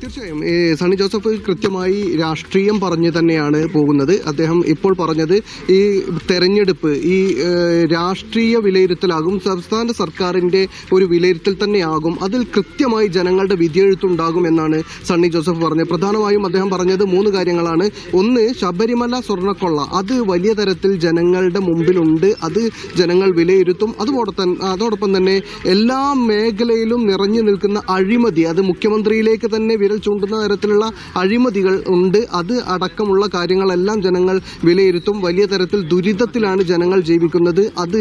തീർച്ചയായും സണ്ണി ജോസഫ് കൃത്യമായി രാഷ്ട്രീയം പറഞ്ഞു തന്നെയാണ് പോകുന്നത്. അദ്ദേഹം ഇപ്പോൾ പറഞ്ഞത് ഈ തെരഞ്ഞെടുപ്പ് ഈ രാഷ്ട്രീയ വിലയിരുത്തലാകും, സംസ്ഥാന സർക്കാരിന്റെ ഒരു വിലയിരുത്തൽ തന്നെയാകും, അതിൽ കൃത്യമായി ജനങ്ങളുടെ വിധിയെഴുത്തുണ്ടാകും എന്നാണ് സണ്ണി ജോസഫ് പറഞ്ഞത്. പ്രധാനമായും അദ്ദേഹം പറഞ്ഞത് 3 കാര്യങ്ങളാണ്. ഒന്ന്, ശബരിമല സ്വർണ്ണക്കൊള്ള, അത് വലിയ തരത്തിൽ ജനങ്ങളുടെ മുമ്പിലുണ്ട്, അത് ജനങ്ങൾ വിലയിരുത്തും. അതോടൊപ്പം തന്നെ എല്ലാ മേഖലയിലും നിറഞ്ഞു നിൽക്കുന്ന അഴിമതി, അത് മുഖ്യമന്ത്രിയിലേക്ക് തന്നെ വിരൽ ചൂണ്ടുന്ന തരത്തിലുള്ള അഴിമതികൾ ഉണ്ട്, അത് അടക്കമുള്ള കാര്യങ്ങളെല്ലാം ജനങ്ങൾ വിലയിരുത്തും. വലിയ തരത്തിൽ ദുരിതത്തിലാണ് ജനങ്ങൾ ജീവിക്കുന്നത്, അത്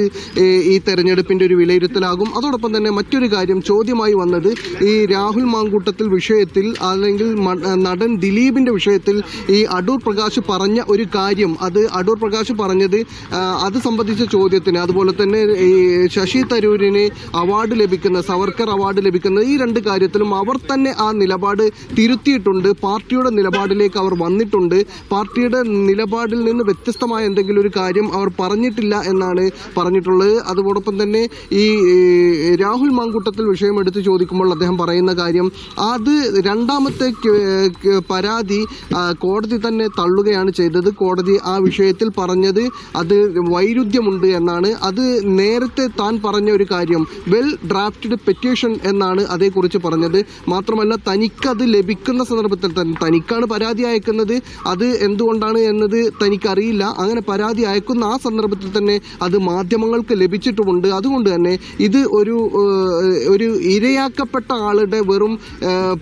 ഈ തെരഞ്ഞെടുപ്പിന്റെ ഒരു വിലയിരുത്തലാകും. അതോടൊപ്പം തന്നെ മറ്റൊരു കാര്യം ചോദ്യമായി വന്നത് ഈ രാഹുൽ മാങ്കൂട്ടത്തിൽ വിഷയത്തിൽ, അല്ലെങ്കിൽ നടൻ ദിലീപിന്റെ വിഷയത്തിൽ ഈ അടൂർ പ്രകാശ് പറഞ്ഞ ഒരു കാര്യം, അത് അടൂർ പ്രകാശ് പറഞ്ഞത് അത് സംബന്ധിച്ച ചോദ്യത്തിന്, അതുപോലെ തന്നെ ഈ ശശി തരൂരിന് അവാർഡ് ലഭിക്കുന്ന, സവർക്കർ അവാർഡ് ലഭിക്കുന്ന ഈ 2 കാര്യത്തിലും അവർ തന്നെ ആ നിലപാട് തിരുത്തിയിട്ടുണ്ട്. പാർട്ടിയുടെ നിലപാടിലേക്ക് അവർ വന്നിട്ടുണ്ട്. പാർട്ടിയുടെ നിലപാടിൽ നിന്ന് വ്യത്യസ്തമായ എന്തെങ്കിലും ഒരു കാര്യം അവർ പറഞ്ഞിട്ടില്ല എന്നാണ് പറഞ്ഞിട്ടുള്ളത്. അതോടൊപ്പം തന്നെ ഈ രാഹുൽ മാങ്കൂട്ടത്തിൽ വിഷയം എടുത്ത് ചോദിക്കുമ്പോൾ അദ്ദേഹം പറയുന്ന കാര്യം, അത് രണ്ടാമത്തെ പരാതി കോടതി തന്നെ തള്ളുകയാണ് ചെയ്തത്. കോടതി ആ വിഷയത്തിൽ പറഞ്ഞത് അത് വൈരുദ്ധ്യമുണ്ട് എന്നാണ്. അത് നേരത്തെ താൻ പറഞ്ഞ ഒരു കാര്യം, വെൽ ഡ്രാഫ്റ്റഡ് പെറ്റീഷൻ എന്നാണ് അതേക്കുറിച്ച് പറഞ്ഞത്. മാത്രമല്ല, തനിക്കത് ലഭിക്കുന്ന സന്ദർഭത്തിൽ തന്നെ, തനിക്കാണ് പരാതി അയക്കുന്നത്, അത് എന്തുകൊണ്ടാണ് എന്നത് തനിക്കറിയില്ല. അങ്ങനെ പരാതി അയക്കുന്ന ആ സന്ദർഭത്തിൽ തന്നെ അത് മാധ്യമങ്ങൾക്ക് ലഭിച്ചിട്ടുമുണ്ട്. അതുകൊണ്ട് തന്നെ ഇത് ഒരു ഇരയാക്കപ്പെട്ട ആളുടെ വെറും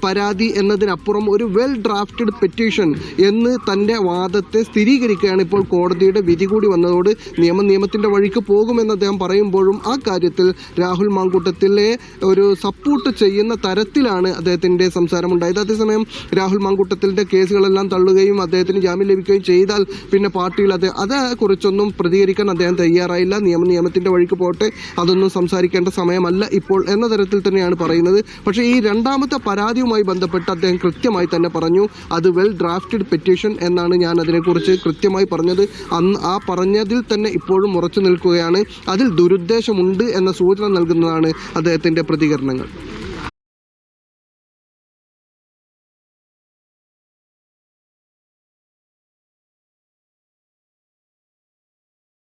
പരാതി എന്നതിനപ്പുറം ഒരു വെൽ ഡ്രാഫ്റ്റഡ് പെറ്റീഷൻ എന്ന് തന്റെ വാദത്തെ സ്ഥിരീകരിക്കുകയാണ്. ഇപ്പോൾ കോടതിയുടെ വിധി കൂടി വന്നതോട് നിയമത്തിന്റെ വഴിക്ക് പോകുമെന്ന് അദ്ദേഹം പറയുമ്പോഴും ആ കാര്യത്തിൽ രാഹുൽ മാങ്കൂട്ടത്തിലെ ഒരു സപ്പോർട്ട് ചെയ്യുന്ന തരത്തിലാണ് അദ്ദേഹത്തിന്റെ സംസാരമുണ്ടായത്. അതേസമയം രാഹുൽ മാങ്കൂട്ടത്തിന്റെ കേസുകളെല്ലാം തള്ളുകയും അദ്ദേഹത്തിന് ജാമ്യം ലഭിക്കുകയും ചെയ്താൽ പിന്നെ പാർട്ടിയിൽ അതേക്കുറിച്ചൊന്നും പ്രതികരിക്കാൻ അദ്ദേഹം തയ്യാറായില്ല. നിയമത്തിന്റെ വഴിക്ക് പോട്ടെ, അതൊന്നും സംസാരിക്കേണ്ട സമയമല്ല ഇപ്പോൾ എന്ന തരത്തിൽ തന്നെയാണ് പറയുന്നത്. പക്ഷേ ഈ രണ്ടാമത്തെ പരാതിയുമായി ബന്ധപ്പെട്ട് അദ്ദേഹം കൃത്യമായി തന്നെ പറഞ്ഞു, അത് വെൽ ഡ്രാഫ്റ്റഡ് പെറ്റീഷൻ എന്നാണ് ഞാൻ അതിനെക്കുറിച്ച് കൃത്യമായി പറഞ്ഞത്. അന്ന് ആ പറഞ്ഞതിൽ തന്നെ ഇപ്പോഴും ഉറച്ചു നിൽക്കുകയാണ്. അതിൽ ദുരുദ്ദേശമുണ്ട് എന്ന സൂചന നൽകുന്നതാണ് അദ്ദേഹത്തിന്റെ പ്രതികരണങ്ങൾ.